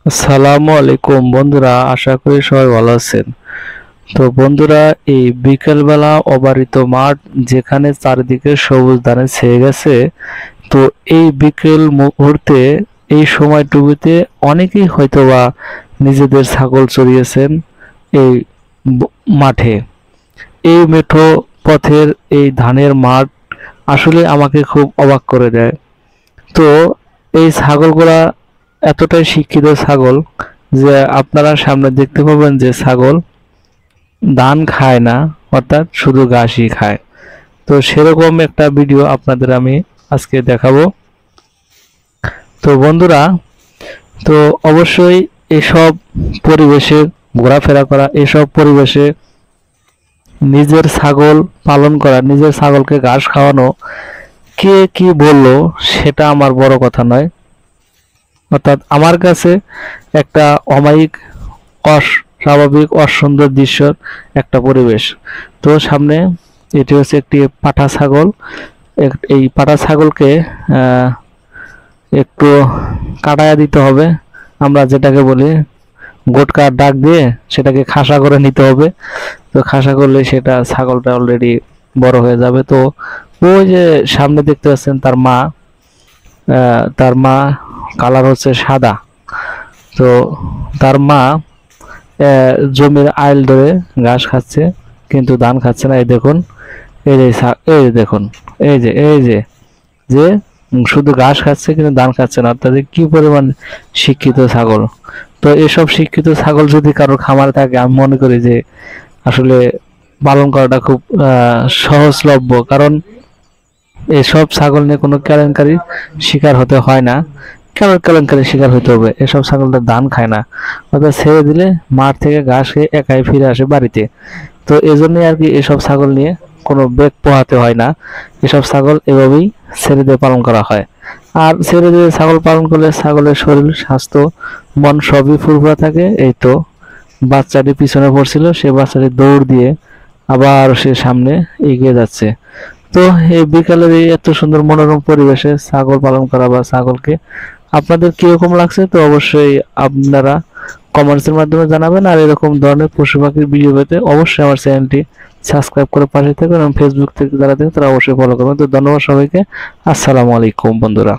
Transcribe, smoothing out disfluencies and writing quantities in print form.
আসসালামু আলাইকুম বন্ধুরা, আশা করি সবাই ভালো আছেন। তো বন্ধুরা, এই বিকেলবেলা অবারিত মাঠ যেখানে চারিদিকে সবুজ ধানে ছেয়ে গেছে। তো এই বিকেল মুহূর্তে এই সময়টুকুতে অনেকেই হয়তোবা নিজেদের ছাগল চড়িয়েছেন এই মাঠে। এই মেঠো পথের এই ধানের মাঠ আসলে আমাকে খুব অবাক করে দেয়। তো এই ছাগলগুলা এতটাই শিক্ষিত ছাগল যে আপনারা সামনে দেখতে পাবেন যে ছাগল ধান খায় না, অর্থাৎ শুধু ঘাসই খায়। তো সেরকম একটা ভিডিও আপনাদের আমি আজকে দেখাবো। তো বন্ধুরা, তো অবশ্যই এসব পরিবেশে ঘোরাফেরা করা, এসব পরিবেশে নিজের ছাগল পালন করা, নিজের ছাগলকে ঘাস খাওয়ানো, কে কি বললো সেটা আমার বড় কথা নয়। অর্থাৎ আমার কাছে একটা অমায়িক, অস্বাভাবিক, অসুন্দর দৃশ্যর একটা পরিবেশ। তো সামনে এটি হচ্ছে একটি পাঠা ছাগল। এই পাঠা ছাগলকে একটু কাটায়া দিতে হবে, আমরা যেটাকে বলি গোটকার ডাক দিয়ে সেটাকে খাসা করে নিতে হবে। তো খাসা করলে সেটা ছাগলটা অলরেডি বড় হয়ে যাবে। তো ওই যে সামনে দেখতে পাচ্ছেন তার মা কালার হচ্ছে সাদা। তো তার মা জমির আইল ধরে ঘাস খাচ্ছে, কিন্তু ধান খাচ্ছে না। এই দেখুন, এই যে দেখুন, এই যে শুধু ঘাস খাচ্ছে কিন্তু ধান খাচ্ছে না। তাদের কি পরিমাণ শিক্ষিত ছাগল! তো এসব শিক্ষিত ছাগল যদি কারোর খামারে থাকে, আমি মনে করি যে আসলে পালন করাটা খুব সহজলভ্য। কারণ এসব ছাগল নিয়ে কোনো কেলেঙ্কারির শিকার হতে হয় না। কেন কেলেঙ্কারির শিকার হতে হবে? এসব ছাগলটা ধান খায় না, অর্থাৎ ছেড়ে দিলে মাঠ থেকে ঘাস খেয়ে একাই ফিরে আসে বাড়িতে। তো এজন্যই আর কি এসব ছাগল নিয়ে কোনো বেগ পোহাতে হয় না। এসব ছাগল এভাবেই ছেড়ে দিয়ে পালন করা হয়। আর ছেড়ে দিয়ে ছাগল পালন করলে ছাগলের শরীর, স্বাস্থ্য, মন সবই ফুরফুরা থাকে। এই তো বাচ্চাটি পিছনে পড়ছিল, সে বাচ্চাটি দৌড় দিয়ে আবার সে সামনে এগিয়ে যাচ্ছে। তো এই বিকালের এই এত সুন্দর মনোরম পরিবেশে ছাগল পালন করা বা ছাগলকে আপনাদের কিরকম লাগছে, তো অবশ্যই আপনারা কমেন্টসের মাধ্যমে জানাবেন। আর এরকম ধরনের পশু পাখির ভিডিও পেতে অবশ্যই আমার চ্যানেলটি সাবস্ক্রাইব করে পাশে থাকবেন এবং ফেসবুক থেকে যারা দেখেন তারা অবশ্যই ফলো করবেন। তো ধন্যবাদ সবাইকে। আসসালামু আলাইকুম বন্ধুরা।